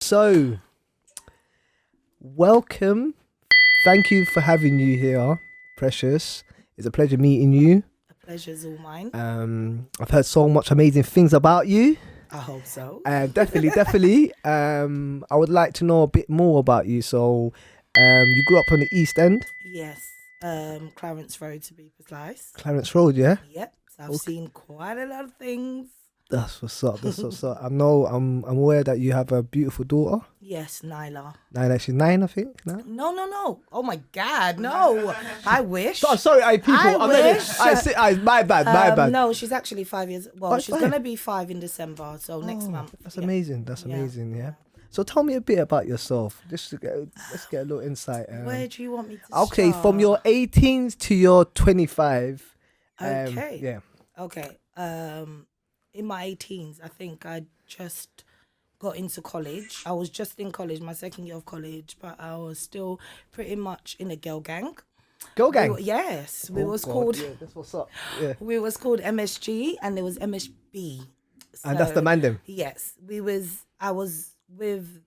So, welcome. Thank you for having you here, Precious. It's a pleasure meeting you. A pleasure's all mine. I've heard so much amazing things about you. I hope so. Definitely. I would like to know a bit more about you. So, you grew up on the East End, Yes. Clarence Road to be precise. Clarence Road, yeah? Yep. So I've seen quite a lot of things. That's what's up. I'm aware that you have a beautiful daughter. Yes, Nyla. She's 9, I think. No? No. Oh my God, no. I wish. Oh, sorry, people. I wish. My bad. No, she's actually 5 years. Well, Oh, she's going to be 5 in December. So next month. That's amazing. That's amazing, yeah. So tell me a bit about yourself. Just let's get a little insight. Where do you want me to Okay, start? from your 18s to your 25. Okay. Yeah. Okay. In my 18s, I think I just got into college. I was just in college, my second year of college, but I was still pretty much in a girl gang. Girl gang? Yes. We was God, called... Yeah, that's what's up. Yeah. We was called MSG and there was MSB. And that's the man them? Yes. I was with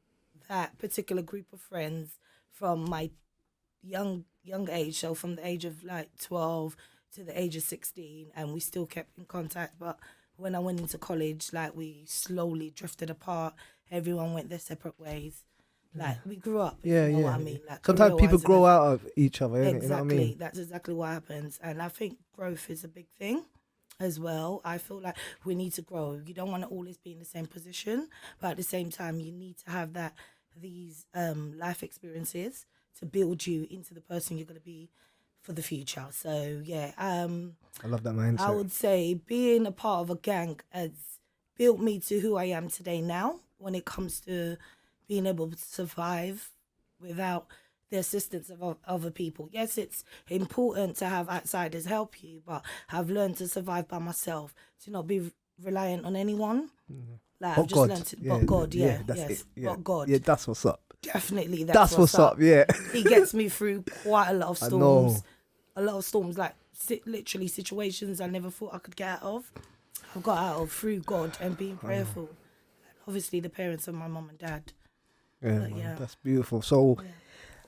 that particular group of friends from my young age, so from the age of like 12 to the age of 16, and we still kept in contact. But when I went into college, like, we slowly drifted apart. Everyone went their separate ways. Like, we grew up. You know what I mean? Like, sometimes people grow out of each other, exactly. You know what I mean? That's exactly what happens. And I think growth is a big thing as well. I feel like we need to grow. You don't want to always be in the same position, but at the same time, you need to have these life experiences to build you into the person you're going to be for the future. So yeah, I love that mindset. I would say being a part of a gang has built me to who I am today now when it comes to being able to survive without the assistance of other people. Yes, it's important to have outsiders help you, but I've learned to survive by myself, to not be reliant on anyone. Like, I've just learned to, but God, but God. Yeah, that's what's up. Definitely, that's what's up. Yeah, he gets me through quite a lot of storms. Like literally situations I never thought I could get out of. I've got out of through God and being prayerful. And obviously, the parents of my mum and dad. Yeah, that's beautiful. So,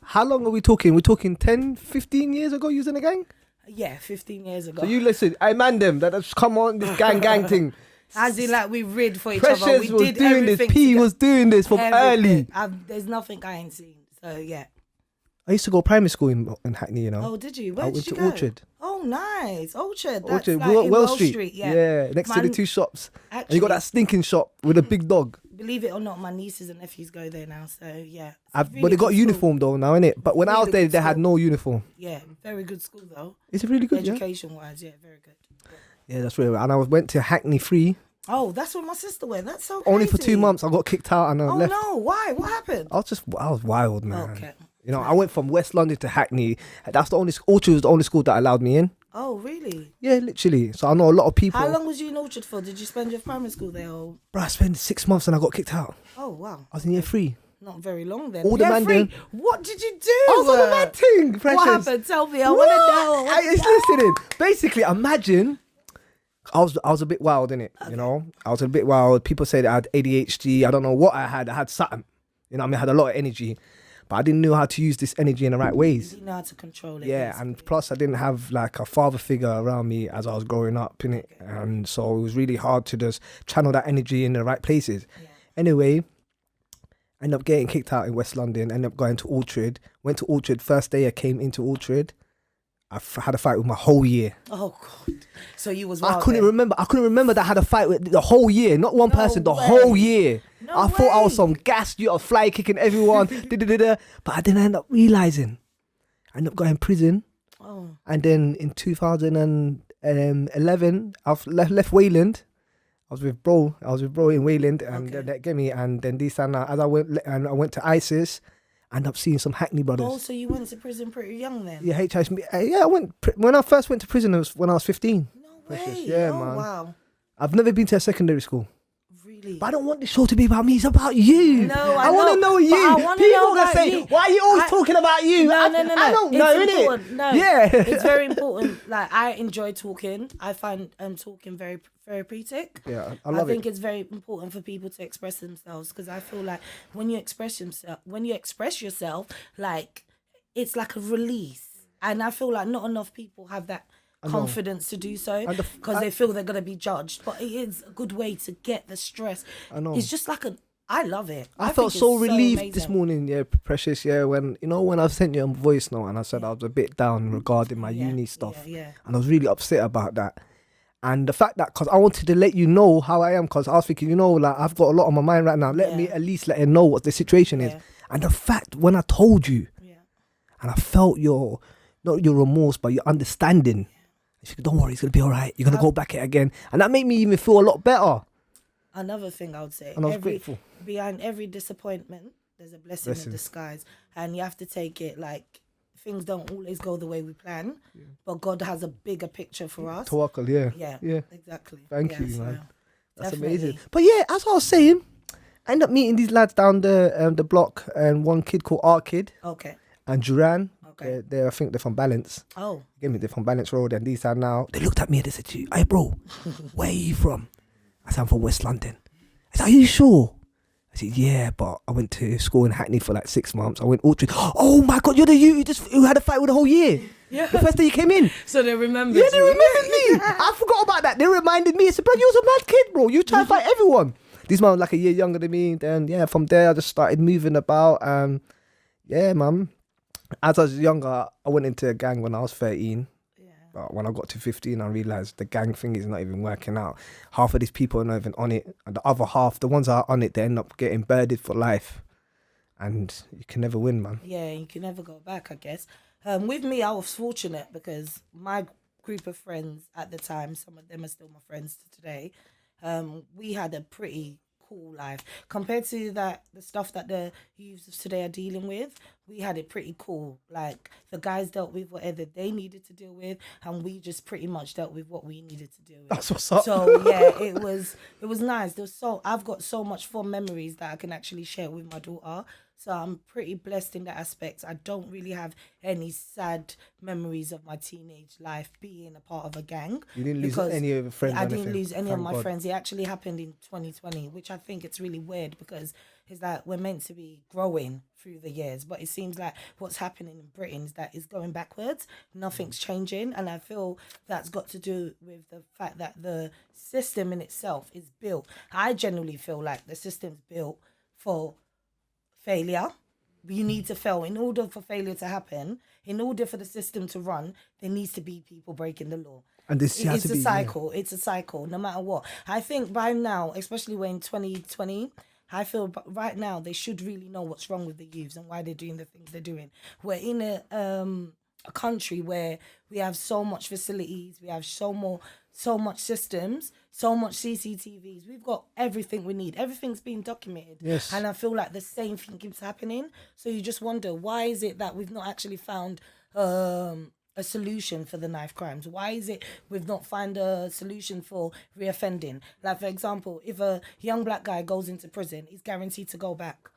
how long are we talking? We're talking 10, 15 years ago you was in a gang? Yeah, 15 years ago. So you listen, I man them, that's come on, this gang thing. As in, like, we rid for each Precious other. We was did doing everything this. P was doing this from early. There's nothing I ain't seen. So yeah. I used to go primary school in Hackney, you know. Oh, did you? Where did you go? Orchard. Oh, nice. Orchard. That's Orchard, like in Wells Street. Yeah. Next to the two shops. Actually, and you got that stinking shop with a big dog. Believe it or not, my nieces and nephews go there now. So yeah. But they got uniform though now, innit? But when I was there, they had no uniform. Yeah, very good school though. Is it really good? Education-wise, yeah, very good. Yeah, that's really. And I went to Hackney free. Oh, that's what my sister went. That's so crazy. Only for 2 months. I got kicked out and I left. Oh no! Why? What happened? I was wild, man. Okay. You know, I went from West London to Hackney. That's the only Orchard was the only school that allowed me in. Oh, really? Yeah, literally. So I know a lot of people. How long was you in Orchard for? Did you spend your primary school there? Or? Bro, I spent 6 months and I got kicked out. Oh, wow. I was in year 3. Not very long then. All the man then. What did you do? I was on the mad thing, Precious. What happened? Tell me. I want to know. It's listening. Basically, imagine. I was a bit wild, innit? Okay. You know, I was a bit wild. People say that I had ADHD. I don't know what I had. I had something. You know what I mean? I had a lot of energy. But I didn't know how to use this energy in the right ways. You didn't know how to control it. Yeah, basically. And plus I didn't have like a father figure around me as I was growing up, innit? Okay. And so it was really hard to just channel that energy in the right places. Yeah. Anyway, I ended up getting kicked out in West London, ended up going to Orchard. Went to Orchard, first day I came into Orchard. I had a fight with my whole year. Oh God! So you was wild I couldn't remember that I had a fight with the whole year, not one person, the whole year. I thought I was some gas dude, I was fly kicking everyone, but I didn't end up realising. I ended up going to prison. Oh. And then in 2011, I left Wayland. I was with bro in Wayland, and that gave me. And then this and as I went to ISIS. I ended up seeing some Hackney brothers. Oh, so you went to prison pretty young then? Yeah, I went when I first went to prison. It was when I was 15. No way. Yeah, oh, man. Wow. I've never been to a secondary school. Really? Absolutely. But I don't want the show to be about me. It's about you. No, I want to know you. I People know are gonna say, you. "Why are you always talking about you?" No. I don't know, innit? No, Yeah. it's very important. Like, I enjoy talking. I find talking very therapeutic. Yeah, I love think it. it's very important for people to express themselves, because I feel like when you express yourself, like, it's like a release. And I feel like not enough people have that confidence to do so, because they feel they're going to be judged. But it is a good way to get the stress. I know. It's just like I love it. I think felt it's so relieved amazing. this morning, yeah, Precious, yeah, when I sent you a voice note and I said I was a bit down regarding my uni stuff, yeah. and I was really upset about that. And the fact that, because I wanted to let you know how I am, because I was thinking, like, I've got a lot on my mind right now. Let me at least let you know what the situation is. And the fact when I told you, and I felt not your remorse, but your understanding. You said, don't worry, it's going to be all right. You're going to go back it again. And that made me even feel a lot better. Another thing I would say, and I was grateful. Behind every disappointment, there's a blessing in disguise. And you have to take it like, things don't always go the way we plan, but God has a bigger picture for us. Tawakkal, yeah. Exactly. Thank you, so man. That's definitely amazing. But yeah, as I was saying, I ended up meeting these lads down the block, and one kid called Art Kid. Okay. And Duran. Okay. I think they're from Balance. Oh. They're from Balance Road, and these are now. They looked at me and they said to you, "Hey, bro, where are you from?" I said, "I'm from West London." I said, "Are you sure?" I said, "Yeah, but I went to school in Hackney for like 6 months. I went Orchard." "Oh my God, you're the you who had a fight with the whole year." Yeah. The first day you came in. So they remembered. Yeah, they remembered me. I forgot about that. They reminded me. I said, "Bro, you was a mad kid, bro. You try to fight everyone." These man were like a year younger than me. Then from there I just started moving about. Man. As I was younger, I went into a gang when I was 13. Yeah. But when I got to 15, I realised the gang thing is not even working out. Half of these people are not even on it. And the other half, the ones that are on it, they end up getting birded for life. And you can never win, man. Yeah, you can never go back, I guess. With me, I was fortunate because my group of friends at the time, some of them are still my friends to today, we had a pretty cool life compared to the stuff that the youths of today are dealing with. We had it pretty cool. Like, the guys dealt with whatever they needed to deal with, and we just pretty much dealt with what we needed to deal with. That's what's up. So yeah, it was nice. I've got so much fond memories that I can actually share with my daughter. So I'm pretty blessed in that aspect. I don't really have any sad memories of my teenage life being a part of a gang. You didn't lose any of your friends? I didn't lose any of my friends. It actually happened in 2020, which I think it's really weird because it's like we're meant to be growing through the years, but it seems like what's happening in Britain is that it's going backwards. Nothing's changing, and I feel that's got to do with the fact that the system in itself is built. I genuinely feel like the system's built for failure. You need to fail. In order for failure to happen, in order for the system to run, there needs to be people breaking the law. And this has to be, a cycle. Yeah. It's a cycle, no matter what. I think by now, especially when 2020, I feel right now they should really know what's wrong with the youths and why they're doing the things they're doing. We're in a country where we have so much facilities, we have so much systems, so much CCTVs. We've got everything we need. Everything's being documented. Yes. And I feel like the same thing keeps happening. So you just wonder, why is it that we've not actually found a solution for the knife crimes? Why is it we've not found a solution for reoffending? Like, for example, if a young black guy goes into prison, he's guaranteed to go back.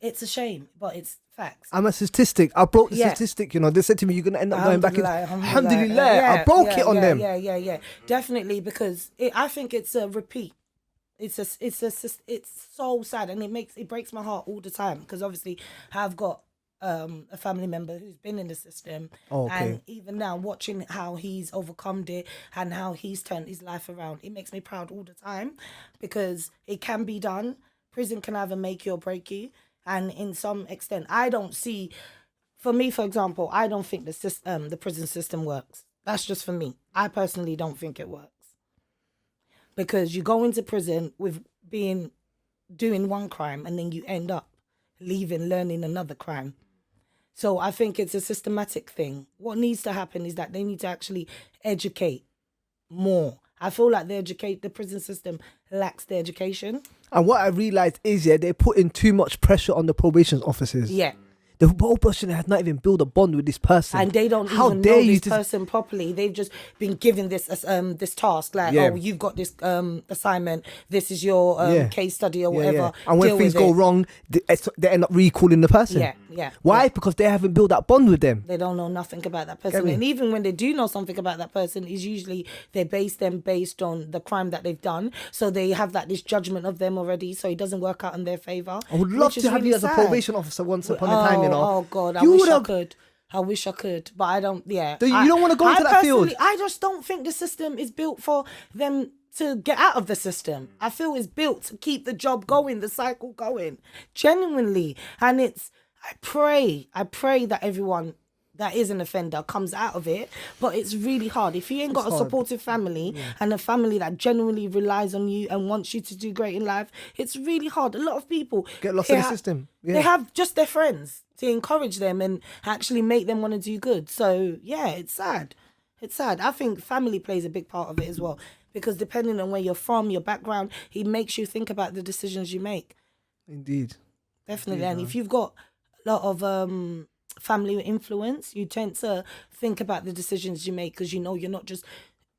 It's a shame, but it's facts. I'm a statistic. I broke the statistic, They said to me, you're going to end up going back. Alhamdulillah. I broke it on them. Yeah. Definitely, because I think it's a repeat. It's so sad, and it breaks my heart all the time, because obviously I've got a family member who's been in the system, and even now watching how he's overcome it and how he's turned his life around, it makes me proud all the time, because it can be done. Prison can either make you or break you, and in some extent, for me, for example, I don't think the prison system works. That's just for me. I personally don't think it works, because you go into prison with doing one crime, and then you end up learning another crime. So I think it's a systematic thing. What needs to happen is that they need to actually educate more. I feel like the prison system lacks the education. And what I realised is, they're putting too much pressure on the probation officers. Yeah. The whole person has not even built a bond with this person. And they don't How even dare know you this to- person properly. They've just been given this this task, like, Yeah. oh, you've got this assignment. This is your Yeah. case study or Yeah, whatever. yeah. And when Deal things with go it. wrong, they end up recalling the person. Yeah, yeah. Why? yeah. Because they haven't built that bond with them. They don't know nothing about that Get person. me? And even when they do know something about that person, is usually they base them based on the crime that they've done. So they have this judgment of them already. So it doesn't work out in their favour. I would love which is to have really you as a sad. probation officer once upon a time, you know. Oh God, I You wish I would've- could. I wish I could, but I don't. Yeah, You don't wanna go into that field? I just don't think the system is built for them to get out of the system. I feel it's built to keep the job going, the cycle going, genuinely. And I pray that everyone that is an offender comes out of it, but it's really hard. If you ain't got a hard. supportive family and a family that genuinely relies on you and wants you to do great in life, it's really hard. A lot of people Get lost in the system. Yeah. They have just their friends to encourage them and actually make them want to do good. So yeah, it's sad. It's sad. I think family plays a big part of it as well, because depending on where you're from, your background, it makes you think about the decisions you make. Indeed. Definitely. And if you've got a lot of family influence, you tend to think about the decisions you make, because you know you're not just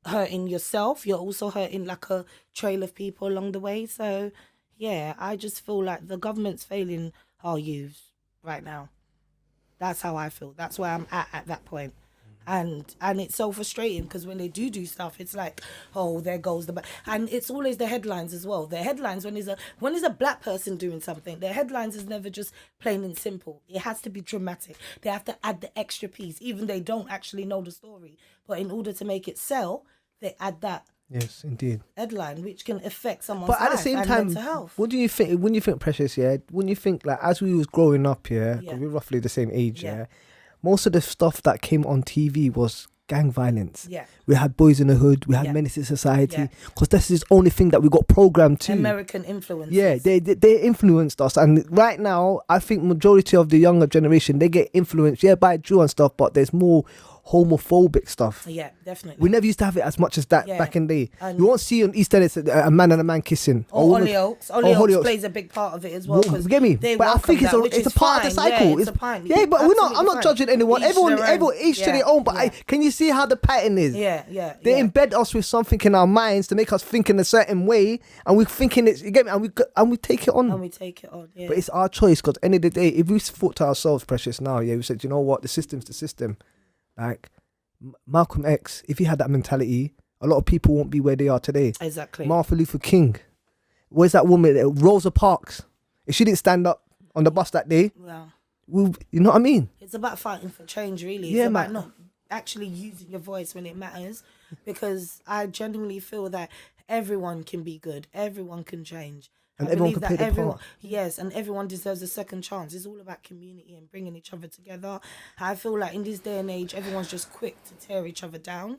hurting yourself, you're also hurting like a trail of people along the way. So yeah, I just feel like the government's failing our youth right now. That's how I feel. That's where I'm at that point. And it's so frustrating, because when they do stuff, it's like, oh, there goes and it's always the headlines as well. The headlines, when is a black person doing something, their headlines is never just plain and simple. It has to be dramatic. They have to add the extra piece, even they don't actually know the story. But in order to make it sell, they add that Yes, indeed. headline, which can affect someone's But at the life same and time, mental health. what do you think? When you think, Precious, yeah, when you think like as we was growing up, yeah, 'cause Yeah. we're roughly the same age, Yeah. yeah. Most of the stuff that came on TV was gang violence. Yeah. We had Boys in the Hood. We had Yeah. Menace to Society. Yeah. Because this is the only thing that we got programmed to. American influence. Yeah, they influenced us, and right now I think majority of the younger generation, they get influenced, yeah, by Jew and stuff, but there's more homophobic stuff. Yeah, definitely. We never used to have it as much as that Yeah. back in the day. And- You won't see on East End it's a man and a man kissing. Or a woman- Hollyoaks. or Hollyoaks Hollyoaks. plays a big part of it as well. Well, 'Cause get me? they But I welcome think that, which it's a is part of the fine. cycle. Yeah, it's a fine. Yeah, but I'm not Absolutely judging anyone. Each Everyone, their own. each to Yeah, their own. But yeah. can you see how the pattern is? Yeah. They embed us with something in our minds to make us think in a certain way, and we're thinking it. You get me? And we take it on. And we take it on. Yeah. But it's our choice, because at the end of the day, if we thought to ourselves, Precious, now, yeah, we said, you know what, the system's the system. Like Malcolm X, if he had that mentality, a lot of people won't be where they are today. Exactly. Martin Luther King, where's that woman, Rosa Parks? If she didn't stand up on the bus that day, Well, you know what I mean? it's about fighting for change, really. Yeah, It's about man. not actually using your voice when it matters, because I genuinely feel that everyone can be good. Everyone can change. And I everyone believe can play that their part. Yes, and everyone deserves a second chance. It's all about community and bringing each other together. I feel like in this day and age, everyone's just quick to tear each other down.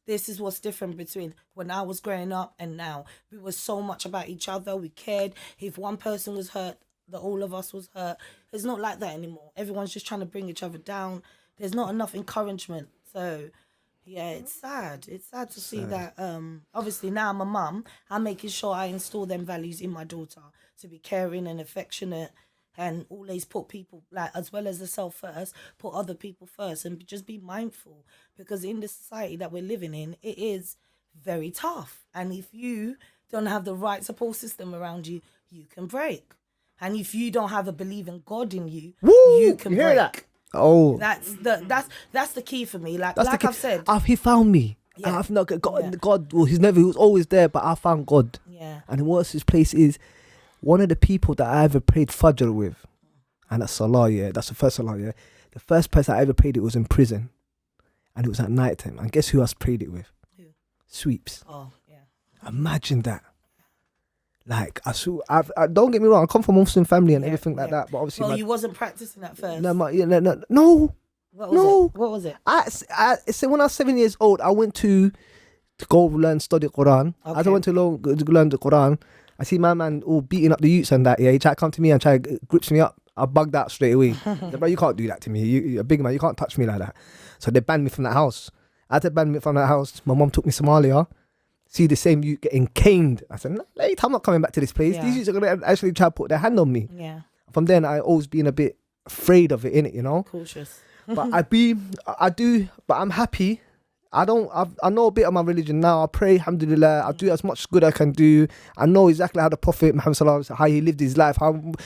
This is what's different between when I was growing up and now. We were so much about each other. We cared. If one person was hurt, all of us was hurt. It's not like that anymore. Everyone's just trying to bring each other down. There's not enough encouragement. So yeah, it's sad. It's sad to see that. Obviously now I'm a mum. I'm making sure I install them values in my daughter, to be caring and affectionate, and always put people, like, as well as the self first, put other people first, and just be mindful, because in the society that we're living in, it is very tough. And if you don't have the right support system around you, you can break. And if you don't have a believing God in you, Woo! you can You hear break. that? Oh, That's the key for me. Like that's the key. I've said. He found me. Yeah. I've not God. Yeah. God. Well, he was always there, but I found God. Yeah. And what's his place is one of the people that I ever prayed Fajr with, and that's Salah. Yeah, that's the first Salah. Yeah, the first person I ever prayed it was in prison, and it was at night time. And guess who else prayed it with? Who? Sweeps. Oh, yeah. Imagine that. Like I don't get me wrong. I come from a Muslim family and Yeah, everything like yeah. that. But obviously, Well, you wasn't practicing at first. no. What was no. it? What was it? So when I was 7 years old, I went to go study Quran. As I Okay. went to learn the Quran, I see my man all beating up the youths and that. Yeah, he tried to come to me and try to grips me up. I bugged out straight away. Said, bro, you can't do that to me. You're a big man. You can't touch me like that. So they banned me from that house. After they banned me from that house, my mom took me to Somalia. See the same youth getting caned. I said, no, later, I'm not coming back to this place. Yeah. These youths are going to actually try to put their hand on me. Yeah. From then, I always been a bit afraid of it, innit, you know. Cautious. But but I'm happy. I know a bit of my religion now. I pray, alhamdulillah. I do as much good I can do. I know exactly how the Prophet Muhammad sallallahu alaihi wasallam, how he lived his life,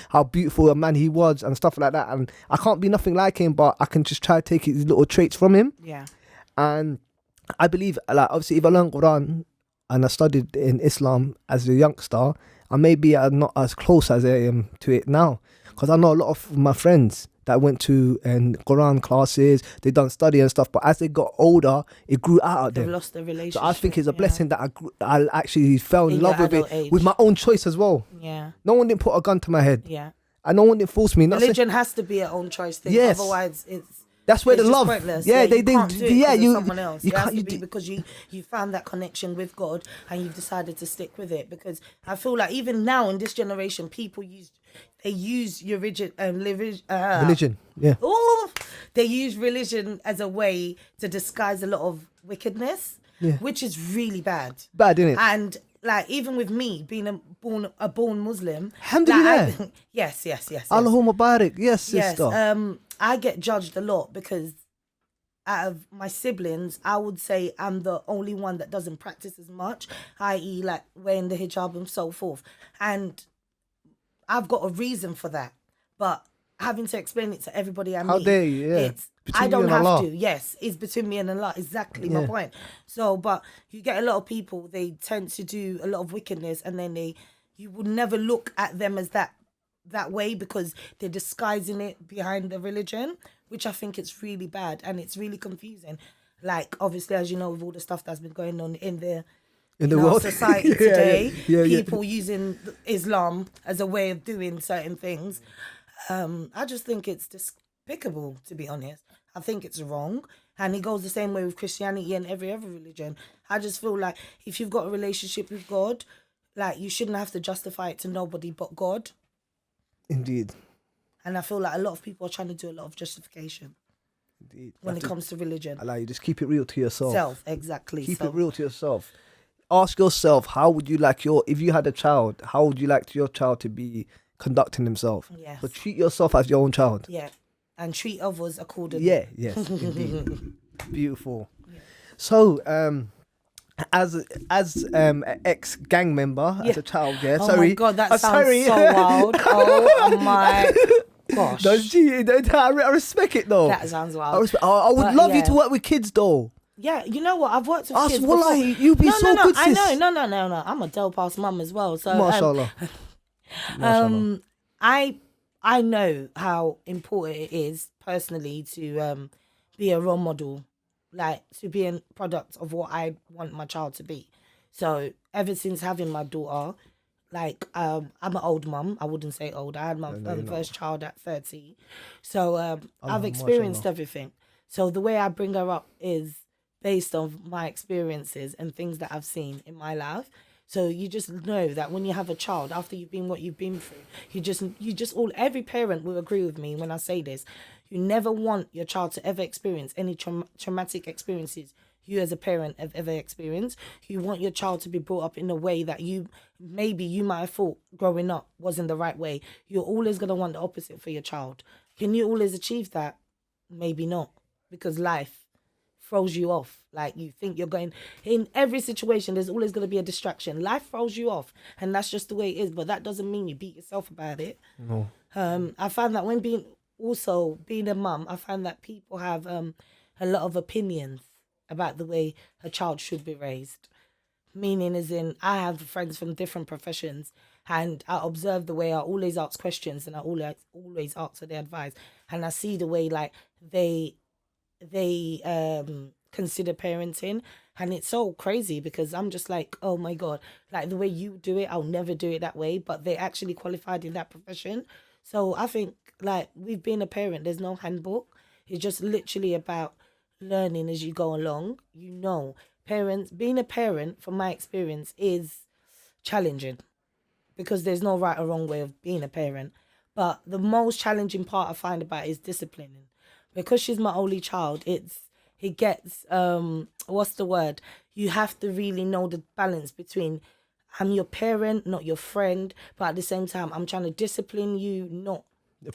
how beautiful a man he was, and stuff like that. And I can't be nothing like him, but I can just try to take his little traits from him. Yeah. And I believe, like, obviously, if I learn Quran and I studied in Islam as a youngster, I maybe I'm not as close as I am to it now, because I know a lot of my friends that went to Quran classes, they done study and stuff, but as they got older, it grew out of them. They've lost their relationship. So I think it's a blessing that I actually fell in love with it age. with my own choice as well. Yeah. No one didn't put a gun to my head. Yeah. And no one didn't force me. Religion has to be your own choice thing. Yes. Otherwise, that's where it's the just love. pointless. Yeah, you can't do it someone else. You it has can't. to be because you found that connection with God and you've decided to stick with it. Because I feel like even now in this generation, people use your religion. Yeah. Oh, they use religion as a way to disguise a lot of wickedness, which is really bad. Bad, isn't it? And like even with me being a born Muslim, alhamdulillah. Like, yes. Allahumma barik. Yes, sister. Yes. I get judged a lot because out of my siblings, I would say I'm the only one that doesn't practice as much, i.e. like wearing the hijab and so forth. And I've got a reason for that. But having to explain it to everybody I meet, how dare you? Yeah. I don't have to. Yes, it's between me and Allah. Exactly my point. So, but you get a lot of people, they tend to do a lot of wickedness, and then you would never look at them as that way because they're disguising it behind the religion, which I think it's really bad and it's really confusing. Like, obviously, as you know, with all the stuff that's been going on in the world society today, people using Islam as a way of doing certain things. I just think it's despicable, to be honest. I think it's wrong. And it goes the same way with Christianity and every other religion. I just feel like if you've got a relationship with God, like, you shouldn't have to justify it to nobody but God. Indeed. And I feel like a lot of people are trying to do a lot of justification. Indeed. When it comes to religion. I like you, just keep it real to yourself. Exactly. Keep it real to yourself. Ask yourself, how would you like if you had a child, how would you like your child to be conducting himself? Yes. So treat yourself as your own child. Yeah. And treat others accordingly. Yeah, yes, indeed. Beautiful. Yeah. So, as an ex-gang member, as a child, Oh my God, that sounds so wild. Oh my gosh. I respect it though. That sounds wild. I would love you to work with kids though. Yeah, you know what? I've worked with kids before. Wallahi, you be so good, sis. I know. No. I'm a Del Pass mum as well. So, Mashallah. I know how important it is personally to be a role model, like to be a product of what I want my child to be. So ever since having my daughter, like I'm an old mum. I wouldn't say old. I had my first child at 30. So I've experienced everything. So the way I bring her up is based on my experiences and things that I've seen in my life. So you just know that when you have a child, after you've been what you've been through, every parent will agree with me when I say this. You never want your child to ever experience any traumatic experiences you as a parent have ever experienced. You want your child to be brought up in a way that you might have thought growing up wasn't the right way. You're always going to want the opposite for your child. Can you always achieve that? Maybe not, because life throws you off. Like, you think you're going in every situation, there's always going to be a distraction. Life throws you off, and that's just the way it is. But that doesn't mean you beat yourself about it. No. I find that when being a mum, I find that people have a lot of opinions about the way a child should be raised. Meaning as in, I have friends from different professions, and I observe the way I always ask questions and I always ask for their advice, and I see the way like they consider parenting, and it's so crazy because I'm just like, oh my God, like the way you do it, I'll never do it that way, but they actually qualified in that profession. So I think like with being a parent, there's no handbook. It's just literally about learning as you go along. You know, being a parent, from my experience, is challenging because there's no right or wrong way of being a parent. But the most challenging part I find about it is disciplining. Because she's my only child, it gets, what's the word? You have to really know the balance between I'm your parent, not your friend, but at the same time, I'm trying to discipline you, not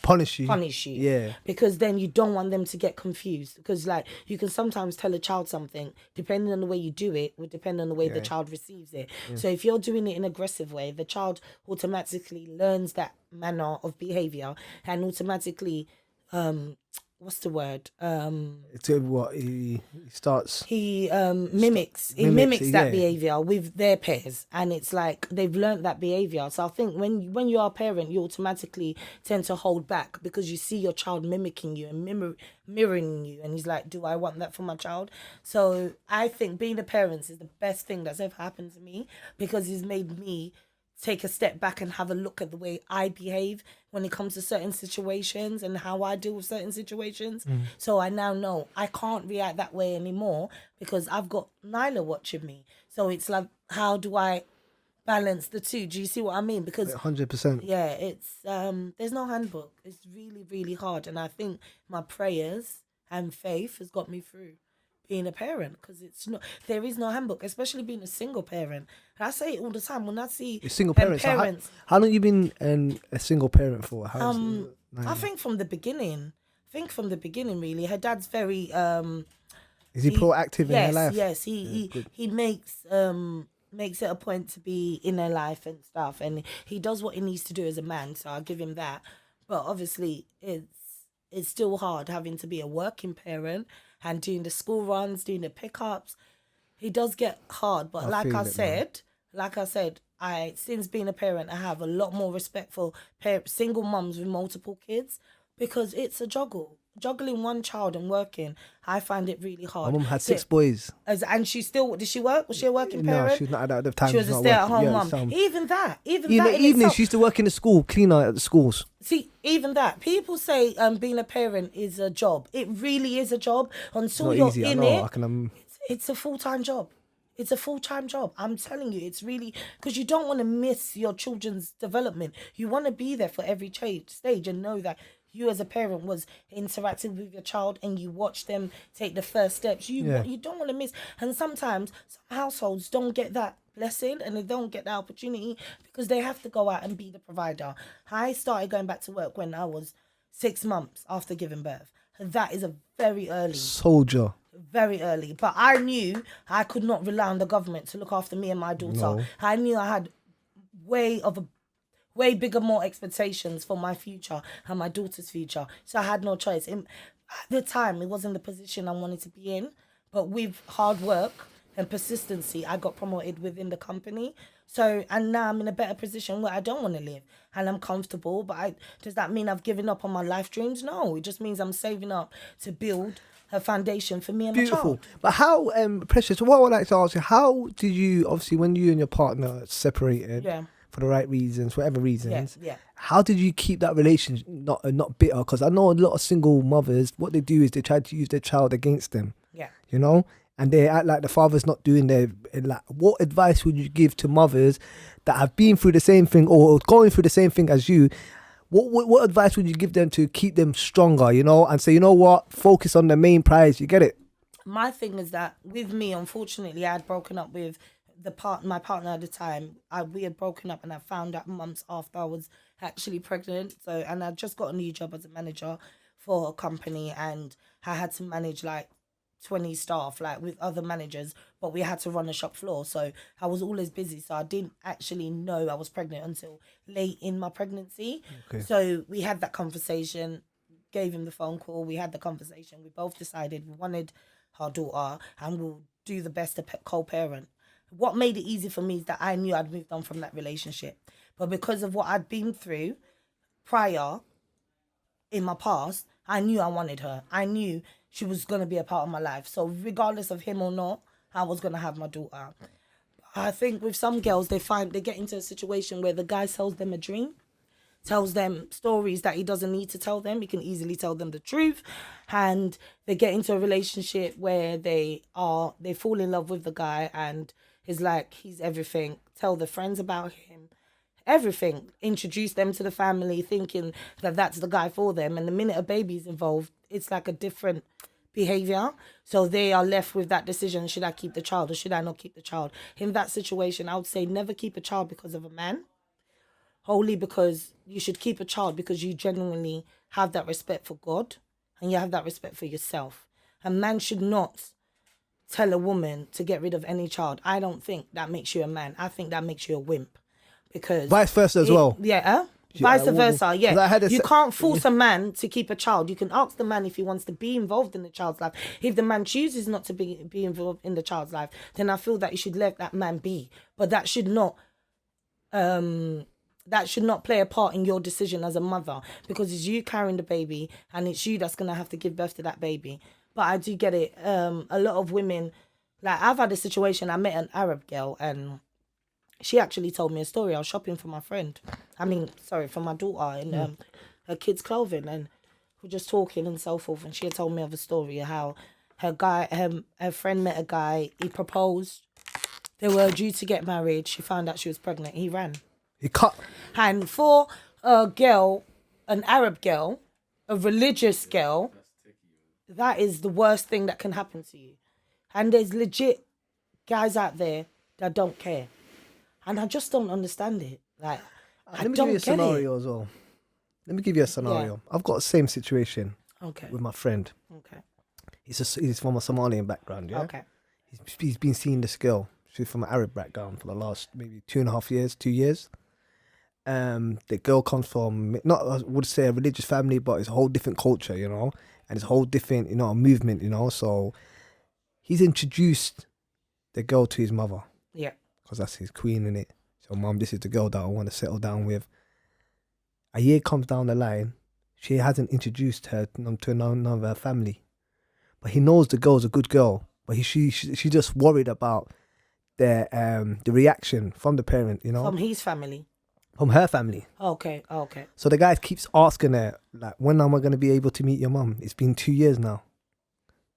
Punish you. punish you. Yeah. Because then you don't want them to get confused. Because like you can sometimes tell a child something, depending on the way you do it, would depend on the way the child receives it. So if you're doing it in an aggressive way, the child automatically learns that manner of behavior and automatically what's the word? To what he starts. He mimics it, that yeah. behavior with their peers, and it's like they've learned that behavior. So I think when you are a parent, you automatically tend to hold back because you see your child mimicking you and mirroring you, and he's like, do I want that for my child? So I think being a parent is the best thing that's ever happened to me, because it's made me take a step back and have a look at the way I behave when it comes to certain situations and how I deal with certain situations. So I now know I can't react that way anymore because I've got Nyla watching me. So it's like, how do I balance the two? Do you see what I mean? Because 100%. yeah, it's there's no handbook. It's really, really hard. And I think my prayers and faith has got me through being a parent, because there is no handbook, especially being a single parent. And I say it all the time when I see Single parents. parents. How long you been a single parent for? I think from the beginning. Really. Her dad's very Is he proactive in her life? Yes, he makes it a point to be in her life and stuff, and he does what he needs to do as a man, so I'll give him that. But obviously it's still hard having to be a working parent and doing the school runs, doing the pickups. It does get hard, but like I said, since being a parent, I have a lot more respect for single mums with multiple kids, because it's a juggle. Juggling one child and working, I find it really hard. My mum had 6 boys. And she still, did she work? Was she a working parent? No, she's not at the time. She was a stay-at-home mum. Even that in the evening, she used to work in the school, cleaner at the schools. See, even that. People say being a parent is a job. It really is a job. Until you're easy, in it, it's a full-time job. It's a full-time job. I'm telling you, it's really, because you don't want to miss your children's development. You want to be there for every stage and know that you as a parent was interacting with your child and you watch them take the first steps. You don't want to miss. And sometimes some households don't get that blessing and they don't get the opportunity because they have to go out and be the provider. I started going back to work when I was 6 months after giving birth. That is a very early. Soldier. Very early. But I knew I could not rely on the government to look after me and my daughter. No. I knew I had way bigger, more expectations for my future and my daughter's future. So I had no choice. At the time, it wasn't the position I wanted to be in. But with hard work and persistency, I got promoted within the company. So, and now I'm in a better position where I don't want to live. And I'm comfortable. But does that mean I've given up on my life dreams? No. It just means I'm saving up to build a foundation for me and my child. But how, Precious, what I would like to ask you, how did you, obviously, when you and your partner separated, for the right reasons, whatever reasons, how did you keep that relationship not bitter? Because I know a lot of single mothers, what they do is they try to use their child against them. Yeah. You know? And they act like the father's not doing their... Like, what advice would you give to mothers that have been through the same thing or going through the same thing as you? What advice would you give them to keep them stronger, you know, and say, you know what, focus on the main prize, you get it? My thing is that with me, unfortunately, I had broken up with my partner at the time. We had broken up and I found out months after I was actually pregnant. So, and I just got a new job as a manager for a company and I had to manage like 20 staff, like with other managers, but we had to run a shop floor. So I was always busy. So I didn't actually know I was pregnant until late in my pregnancy. Okay. So we had that conversation, gave him the phone call. We had the conversation. We both decided we wanted our daughter and we'll do the best to co-parent. What made it easy for me is that I knew I'd moved on from that relationship. But because of what I'd been through prior in my past, I knew I wanted her. I knew she was going to be a part of my life. So regardless of him or not, I was going to have my daughter. I think with some girls, they get into a situation where the guy sells them a dream, tells them stories that he doesn't need to tell them. He can easily tell them the truth. And they get into a relationship where they fall in love with the guy and it's like, he's everything. Tell their friends about him. Everything. Introduce them to the family thinking that that's the guy for them. And the minute a baby's involved, it's like a different behavior. So they are left with that decision. Should I keep the child or should I not keep the child? In that situation, I would say never keep a child because of a man. wholly because you should keep a child because you genuinely have that respect for God and you have that respect for yourself. A man should not tell a woman to get rid of any child. I don't think that makes you a man. I think that makes you a wimp. Because vice versa as well. Yeah, vice versa, yeah. You can't force a man to keep a child. You can ask the man if he wants to be involved in the child's life. If the man chooses not to be involved in the child's life, then I feel that you should let that man be. But that should not play a part in your decision as a mother, because it's you carrying the baby and it's you that's going to have to give birth to that baby. But I do get it. A lot of women, like I've had a situation, I met an Arab girl and she actually told me a story. I was shopping for my for my daughter in her kids' clothing, and we're just talking and so forth. And she had told me of a story of how her friend met a guy. He proposed. They were due to get married. She found out she was pregnant. He ran. He cut. And for a girl, an Arab girl, a religious girl, that is the worst thing that can happen to you. And there's legit guys out there that don't care. And I just don't understand it. Like, Let me give you a scenario as well. Let me give you a scenario. Yeah. I've got the same situation with my friend. Okay. He's from a Somalian background, yeah? Okay. He's been seeing this girl. She's from an Arab background for the last maybe 2.5 years, 2 years. The girl comes from, not I would say a religious family, but it's a whole different culture, you know? And it's a whole different, movement, So he's introduced the girl to his mother. Yeah. Because that's his queen, innit? So, Mum, this is the girl that I want to settle down with. A year comes down the line, she hasn't introduced her to another family. But he knows the girl's a good girl. But she's just worried about the reaction from the parent, From his family? From her family. Okay. So the guy keeps asking her, like, when am I going to be able to meet your mum? It's been 2 years now.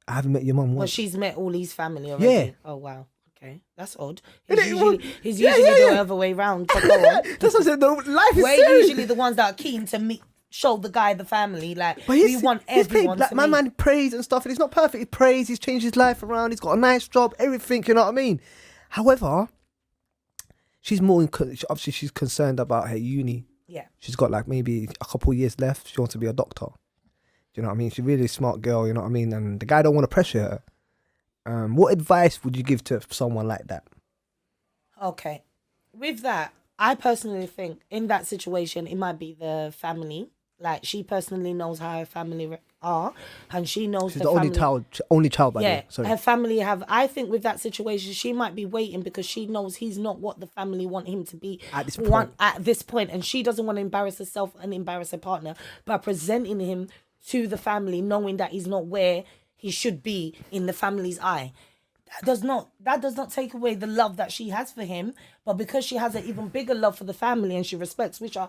I haven't met your mum once. Well, she's met all his family already? Yeah. Oh, wow. Okay, that's odd. He's usually the other way round. But go on. That's what I said. Life is We're serious. usually the ones that are keen to show the guy the family. Like, we want everyone to my man prays and stuff, and he's not perfect. He prays, he's changed his life around, he's got a nice job, everything, you know what I mean? However, she's obviously she's concerned about her uni. Yeah. She's got like maybe a couple of years left. She wants to be a doctor. Do you know what I mean? She's a really smart girl, you know what I mean? And the guy don't want to pressure her. What advice would you give to someone like that? Okay. With that, I personally think in that situation, it might be the family. Like, she personally knows how her family are, and she knows she's the only child by the way. Sorry. Her family I think with that situation, she might be waiting because she knows he's not what the family want him to be at this point, and she doesn't want to embarrass herself and embarrass her partner by presenting him to the family, knowing that he's not where he should be in the family's eye. That does not take away the love that she has for him, but because she has an even bigger love for the family and she respects, which I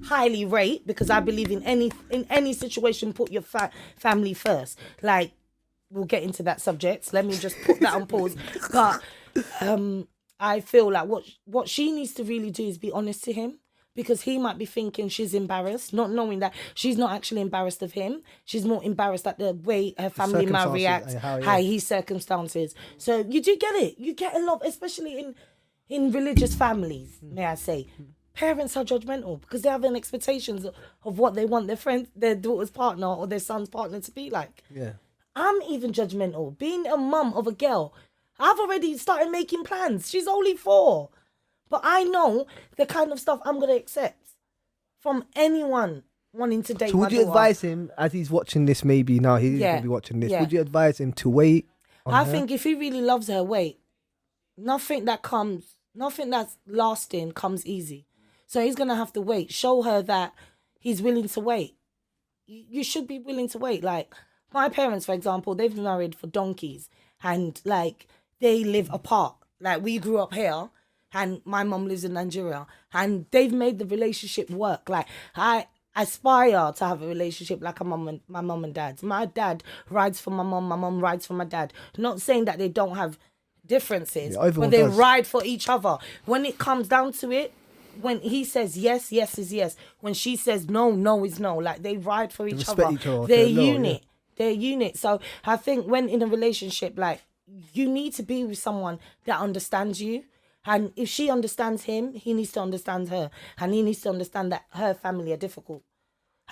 highly rate, because I believe in any situation, put your family first. Like, we'll get into that subject. Let me just put that on pause. But I feel like what she needs to really do is be honest to him, because he might be thinking she's embarrassed, not knowing that she's not actually embarrassed of him. She's more embarrassed at the way her family might react, how his circumstances. So you do get it. You get a lot, especially in religious families, may I say. Parents are judgmental because they have an expectations of what they want their daughter's partner or their son's partner to be like. Yeah. I'm even judgmental. Being a mum of a girl, I've already started making plans. She's only 4. But I know the kind of stuff I'm going to accept from anyone wanting to date my daughter. So would you advise him, as he's watching this maybe now, he's going to be watching this, would you advise him to wait on her? think if he really loves her, wait. Nothing that's lasting comes easy. So he's going to have to wait. Show her that he's willing to wait. You should be willing to wait. Like, my parents, for example, they've been married for donkeys. And, like, they live apart. Like, we grew up here. And my mum lives in Nigeria, and they've made the relationship work. Like, I aspire to have a relationship like my mum and dad's. My dad rides for my mum rides for my dad. Not saying that they don't have differences, but they ride for each other. When it comes down to it, when he says yes, yes is yes. When she says no, no is no. Like, they ride for each other. They're a unit. Yeah. They're a unit. So I think when in a relationship, like, you need to be with someone that understands you. And if she understands him, he needs to understand her. And he needs to understand that her family are difficult.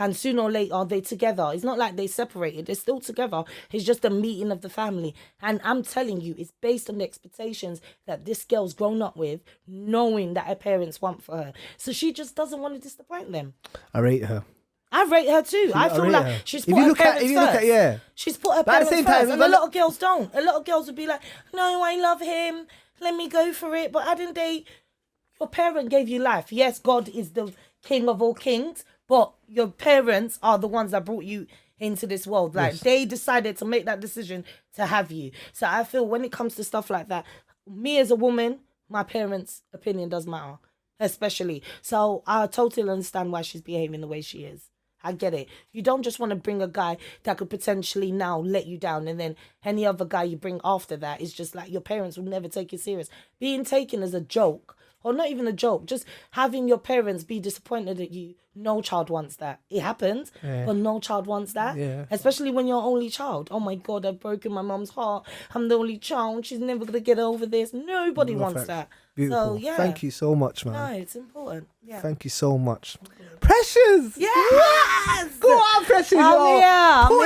And sooner or later, they're together. It's not like they separated. They're still together. It's just a meeting of the family. And I'm telling you, it's based on the expectations that this girl's grown up with, knowing that her parents want for her. So she just doesn't want to disappoint them. I rate her. I rate her too. I feel like her. she's put her parents first. She's put her parents first. And a lot of girls don't. A lot of girls would be like, no, I love him. Let me go for it. But your parent gave you life. Yes, God is the king of all kings. But your parents are the ones that brought you into this world. Like, they decided to make that decision to have you. So I feel when it comes to stuff like that, me as a woman, my parents' opinion does matter, especially. So I totally understand why she's behaving the way she is. I get it. You don't just want to bring a guy that could potentially now let you down, and then any other guy you bring after that is just like, your parents will never take you serious. Being taken as a joke, or not even a joke, just having your parents be disappointed at you, no child wants that. It happens, but no child wants that. Yeah. Especially when you're only child. Oh my God, I've broken my mum's heart. I'm the only child. She's never going to get over this. Nobody wants that. Beautiful. So, yeah. Thank you so much, man. No, it's important. Yeah. Thank you so much. Precious! Yes! Go on, Precious! Pull it out, Pull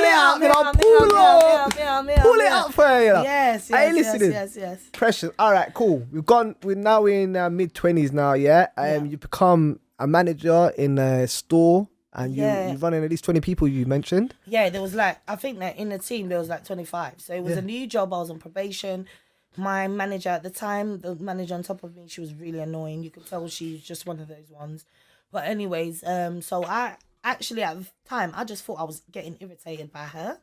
it up for you. Yes. Precious. All right, cool. We're now in mid-20s now, yeah? You've become a manager in a store, and you're running at least 20 people, you mentioned. Yeah, there was I think that in the team there was 25. So it was a new job. I was on probation. My manager at the time, the manager on top of me, she was really annoying. You could tell she's just one of those ones. But anyways, so I actually at the time, I just thought I was getting irritated by her.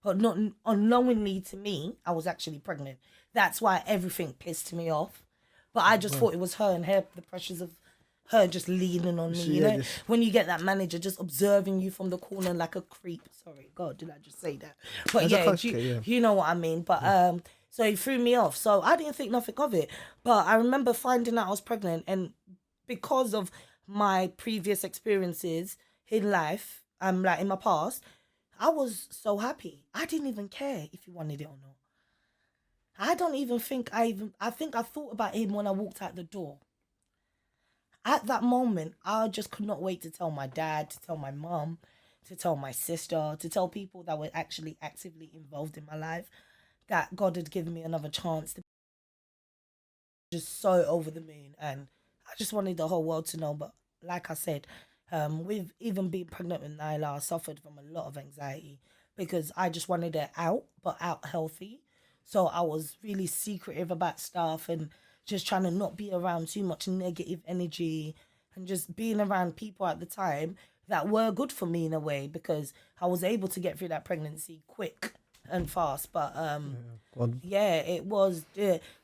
But not unknowingly to me, I was actually pregnant. That's why everything pissed me off. But I just thought it was her and the pressures of her just leaning on me, when you get that manager just observing you from the corner like a creep. Sorry, God, did I just say that? But you know what I mean. But so he threw me off. So I didn't think nothing of it. But I remember finding out I was pregnant, and because of my previous experiences in life, in my past, I was so happy. I didn't even care if he wanted it or not. I don't even think I think I thought about him when I walked out the door. At that moment, I just could not wait to tell my dad, to tell my mum, to tell my sister, to tell people that were actually actively involved in my life that God had given me another chance. To just so over the moon, and I just wanted the whole world to know. But like I said, with even being pregnant with Nyla, I suffered from a lot of anxiety because I just wanted it out, but out healthy. So I was really secretive about stuff and just trying to not be around too much negative energy, and just being around people at the time that were good for me in a way, because I was able to get through that pregnancy quick and fast. But it was.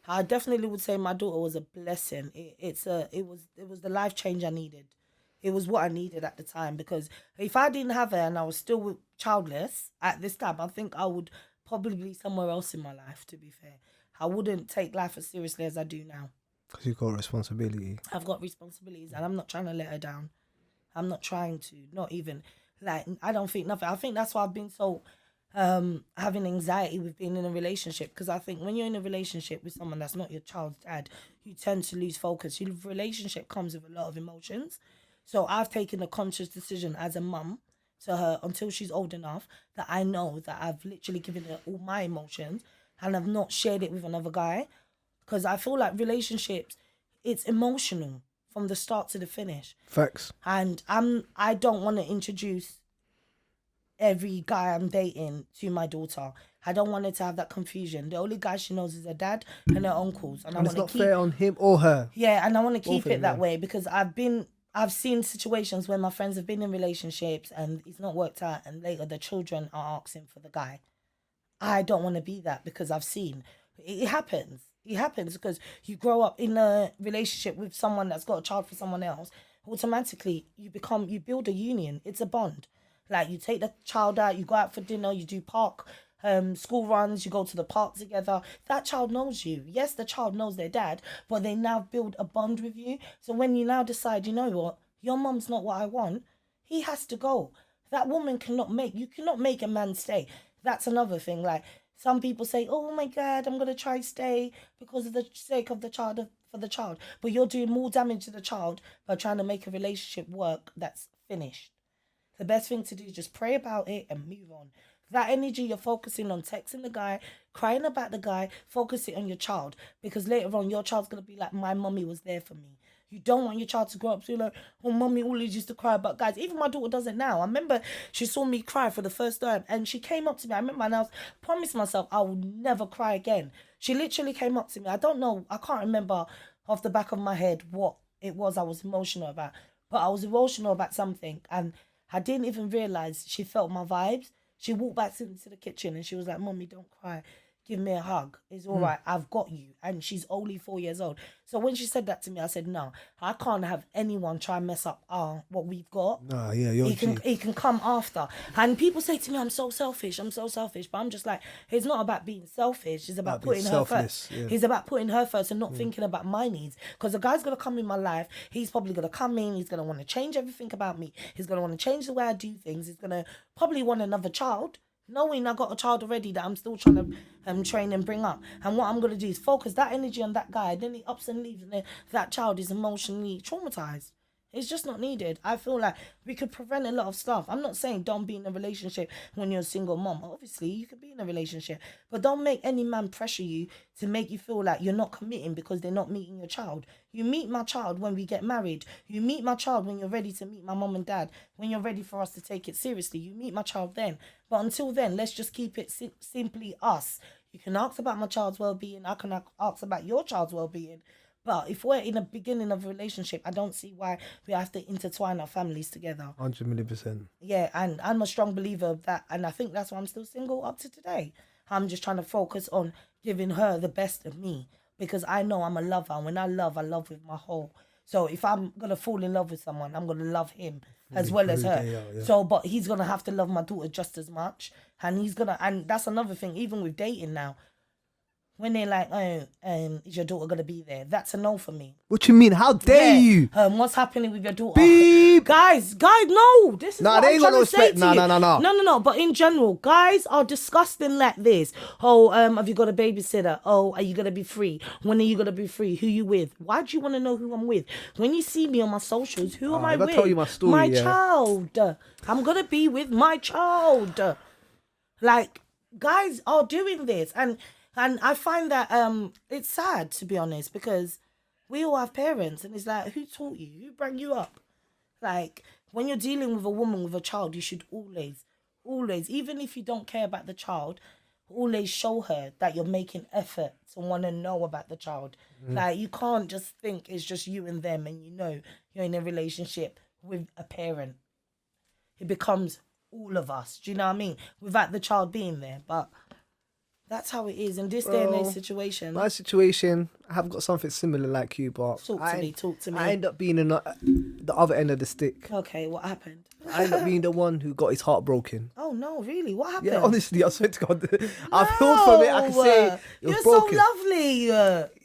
I definitely would say my daughter was a blessing. It was the life change I needed. It was what I needed at the time, because if I didn't have her and I was still childless at this time, I think I would probably be somewhere else in my life, to be fair. I wouldn't take life as seriously as I do now. Because you've got responsibility. I've got responsibilities, and I'm not trying to let her down. I'm not trying to, not even, I don't think nothing. I think that's why I've been so, having anxiety with being in a relationship, because I think when you're in a relationship with someone that's not your child's dad, you tend to lose focus. Your relationship comes with a lot of emotions. So I've taken a conscious decision as a mum to her until she's old enough that I know that I've literally given her all my emotions and I've not shared it with another guy, because I feel like relationships, it's emotional from the start to the finish. Facts. And I don't want to introduce every guy I'm dating to my daughter. I don't want her to have that confusion. The only guy she knows is her dad and her uncles. And it's not fair on him or her. Yeah, and I want to keep it that way, because I've seen situations where my friends have been in relationships and it's not worked out, and later the children are asking for the guy. I don't want to be that, because I've seen it happens. It happens because you grow up in a relationship with someone that's got a child for someone else. Automatically, you build a union. It's a bond. Like, you take the child out, you go out for dinner, you do school runs, you go to the park together. That child knows you. Yes, the child knows their dad, but they now build a bond with you. So when you now decide, you know what, your mum's not what I want, he has to go. That woman you cannot make a man stay. That's another thing. Like, Some people say, "Oh my God, I'm gonna try stay because of the sake of the child for the child," but you're doing more damage to the child by trying to make a relationship work that's finished. The best thing to do is just pray about it and move on. That energy you're focusing on texting the guy, crying about the guy, focus it on your child. Because later on, your child's going to be like, my mummy was there for me. You don't want your child to grow up to be like, oh, mummy always used to cry about guys. Even my daughter does it now. I remember she saw me cry for the first time and she came up to me. I remember and I promised myself I will never cry again. She literally came up to me. I don't know. I can't remember off the back of my head what it was I was emotional about. But I was emotional about something and I didn't even realise she felt my vibes. She walked back into the kitchen and she was like, Mommy, don't cry. Give me a hug. It's all right. I've got you. And she's only 4 years old. So when she said that to me, I said, no, I can't have anyone try and mess up what we've got. Nah, yeah, you're He can come after. And people say to me, I'm so selfish. But I'm just like, it's not about being selfish. It's about putting her first. Yeah. It's about putting her first and not thinking about my needs. Because the guy's going to come in my life. He's probably going to come in. He's going to want to change everything about me. He's going to want to change the way I do things. He's going to probably want another child, knowing I got a child already that I'm still trying to train and bring up. And what I'm going to do is focus that energy on that guy. Then he ups and leaves and then that child is emotionally traumatized. It's just not needed. I feel like we could prevent a lot of stuff. I'm not saying don't be in a relationship when you're a single mom. Obviously, you could be in a relationship. But don't make any man pressure you to make you feel like you're not committing because they're not meeting your child. You meet my child when we get married. You meet my child when you're ready to meet my mom and dad. When you're ready for us to take it seriously. You meet my child then. But until then, let's just keep it simply us. You can ask about my child's well-being. I can ask about your child's well-being. But if we're in the beginning of a relationship, I don't see why we have to intertwine our families together. 100 million%. Yeah, and I'm a strong believer of that. And I think that's why I'm still single up to today. I'm just trying to focus on giving her the best of me. Because I know I'm a lover. And when I love with my whole. So if I'm going to fall in love with someone, I'm going to love him as well as her. Yeah. So, but he's going to have to love my daughter just as much. And and that's another thing, even with dating now. When they're like, is your daughter going to be there? That's a no for me. What you mean? How dare you? What's happening with your daughter? Beep. Guys, no. This is what I'm trying to say to you. No. But in general, guys are disgusting like this. Oh, have you got a babysitter? Oh, are you going to be free? When are you going to be free? Who you with? Why do you want to know who I'm with? When you see me on my socials, who am I with? I'll tell you my story, my child. I'm going to be with my child. Like, guys are doing this. And I find that it's sad, to be honest, because we all have parents and it's like, who taught you? Who brought you up? Like, when you're dealing with a woman with a child, you should always, even if you don't care about the child, always show her that you're making effort to want to know about the child. Like, you can't just think it's just you and them and you know you're in a relationship with a parent. It becomes all of us, do you know what I mean? Without the child being there, but... That's how it is in this day and age situation. My situation, I have got something similar like you, but talk to me. I end up being the other end of the stick. Okay, what happened? I end up being the one who got his heart broken. Oh no, really? What happened? Yeah, honestly, I swear to God, I've healed from it. I can say it was you're broken. So lovely.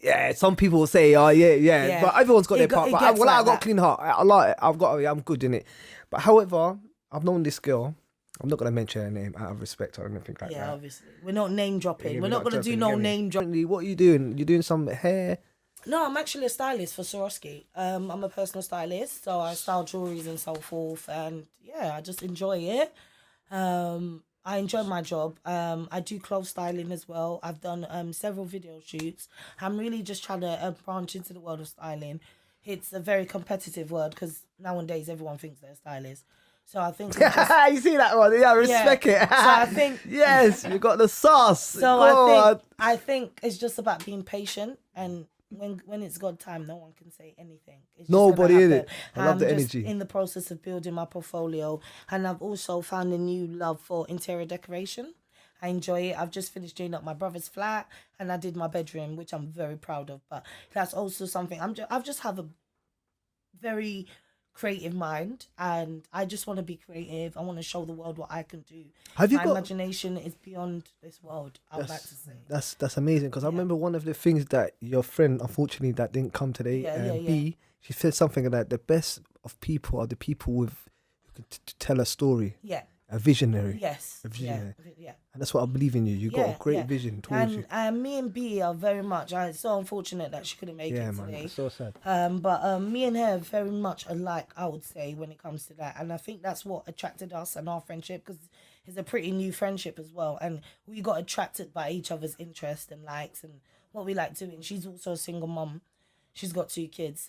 Yeah, some people will say, yeah, but everyone's got their part. But I got a clean heart. I like it. I'm good in it. But however, I've known this girl. I'm not going to mention her name out of respect or anything like that. Yeah, obviously. We're not name dropping. Yeah, we're not going to do no name dropping. What are you doing? You're doing some hair? No, I'm actually a stylist for Swarovski. I'm a personal stylist, so I style jewelries and so forth. And yeah, I just enjoy it. I enjoy my job. I do clothes styling as well. I've done several video shoots. I'm really just trying to branch into the world of styling. It's a very competitive world because nowadays everyone thinks they're a stylist. So I think you see that one? Yeah, respect it. So I think yes, you got the sauce. So I think it's just about being patient, and when it's got time, no one can say anything. It's nobody in it. I love the energy. In the process of building my portfolio, and I've also found a new love for interior decoration. I enjoy it. I've just finished doing up my brother's flat, and I did my bedroom, which I'm very proud of. But that's also something I've just have a very creative mind, and I just want to be creative. I want to show the world what I can do. My imagination is beyond this world, I would like to say. That's amazing, because I remember one of the things that your friend, unfortunately, that didn't come today, B, she said something like, the best of people are the people who can tell a story. Yeah. a visionary. Yes. A visionary. Yeah. And that's what I believe in you. You got a great vision towards you. And me and B are very much. It's so unfortunate that she couldn't make it man, today. it's so sad. But me and her are very much alike, I would say, when it comes to that. And I think that's what attracted us and our friendship, because it's a pretty new friendship as well. And we got attracted by each other's interests and likes and what we like doing. She's also a single mum. She's got 2 kids,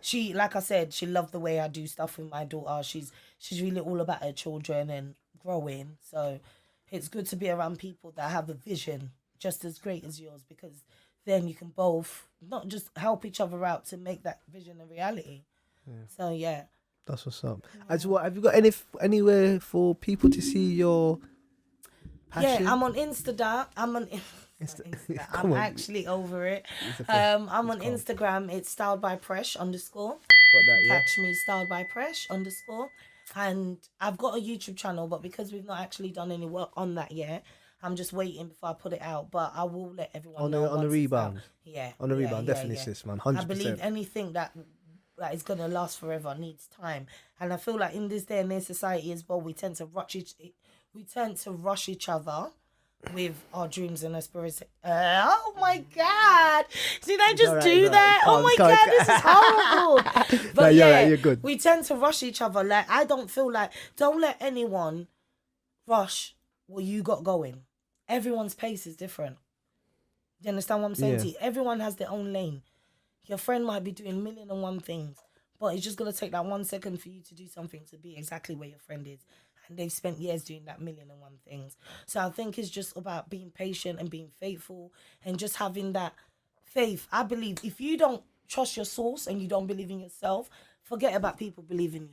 she, like I said, she loved the way I do stuff with my daughter. She's really all about her children and growing. So it's good to be around people that have a vision just as great as yours, because then you can both not just help each other out to make that vision a reality. So yeah, that's what's up. As well, have you got anywhere for people to see your passion? Yeah, I'm on Insta. I'm actually over it. I'm on Instagram. It's styledbypresh_. Got that, yeah. Catch me styledbypresh_. And I've got a YouTube channel, but because we've not actually done any work on that yet, I'm just waiting before I put it out. But I will let everyone know on the rebound. Yeah, on the rebound, definitely, sis, man. 100%. I believe anything that is gonna last forever needs time, and I feel like in this day and age society as well, we tend to rush each other with our dreams and aspirations. Oh my God! Did I just do that? Oh my God, this is horrible. But you're good. We tend to rush each other. Like, I don't feel like, don't let anyone rush what you got going. Everyone's pace is different. Do you understand what I'm saying to you? Everyone has their own lane. Your friend might be doing 1,000,001 things, but it's just gonna take that 1 second for you to do something to be exactly where your friend is. And they've spent years doing that 1,000,001 things. So I think it's just about being patient and being faithful and just having that faith. I believe if you don't trust your source and you don't believe in yourself, forget about people believing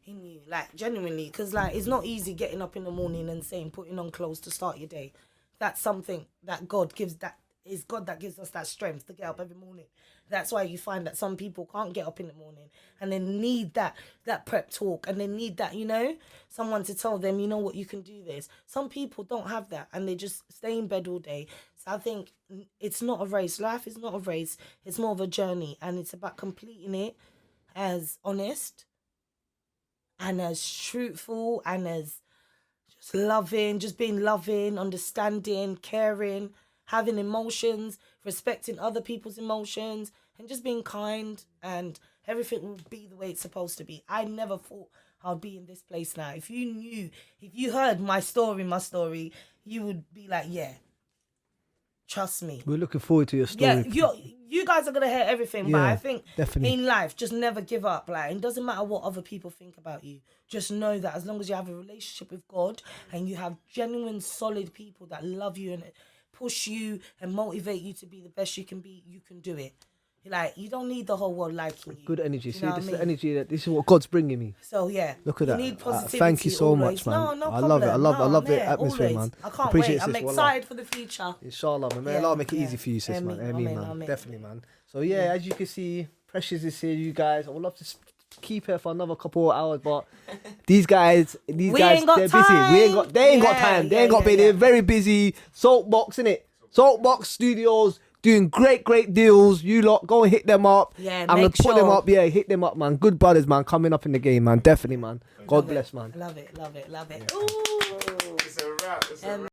in you, like, genuinely. Because, like, it's not easy getting up in the morning and putting on clothes to start your day. That's something that God gives, that is God that gives us that strength to get up every morning. That's why you find that some people can't get up in the morning and they need that prep talk, and they need that, someone to tell them, you know what, you can do this. Some people don't have that and they just stay in bed all day. So I think it's not a race. Life is not a race. It's more of a journey, and it's about completing it as honest and as truthful and as just loving, just being loving, understanding, caring, having emotions, respecting other people's emotions, and just being kind, and everything will be the way it's supposed to be. I never thought I'd be in this place now. If you heard my story, you would be like, yeah, trust me. We're looking forward to your story. Yeah, you guys are going to hear everything, but I think definitely. In life, just never give up. Like, it doesn't matter what other people think about you. Just know that as long as you have a relationship with God and you have genuine, solid people that love you and push you and motivate you to be the best you can be, you can do it. Like, you don't need the whole world liking you. Good energy. See, this is the energy this is what God's bringing me. So yeah, look at that. You need positivity. Thank you so always. much, man. No I problem. love it. I love the atmosphere, always. man. I can't Appreciate wait. I'm sis, excited for the future. Inshallah, man. May Allah make it easy for you, sis, man. Amen. Definitely, man. So as you can see, Precious is here, you guys. I would love to keep her for another couple of hours, but these guys, they're busy. They ain't got time. They ain't got. They're very busy. Soapbox, innit? Soapbox Studios doing great deals. You lot go and hit them up. Yeah, I'm gonna put them up. Yeah, hit them up, man. Good brothers, man. Coming up in the game, man. Definitely, man. God bless, man. Love it. Yeah. Ooh. It's a wrap.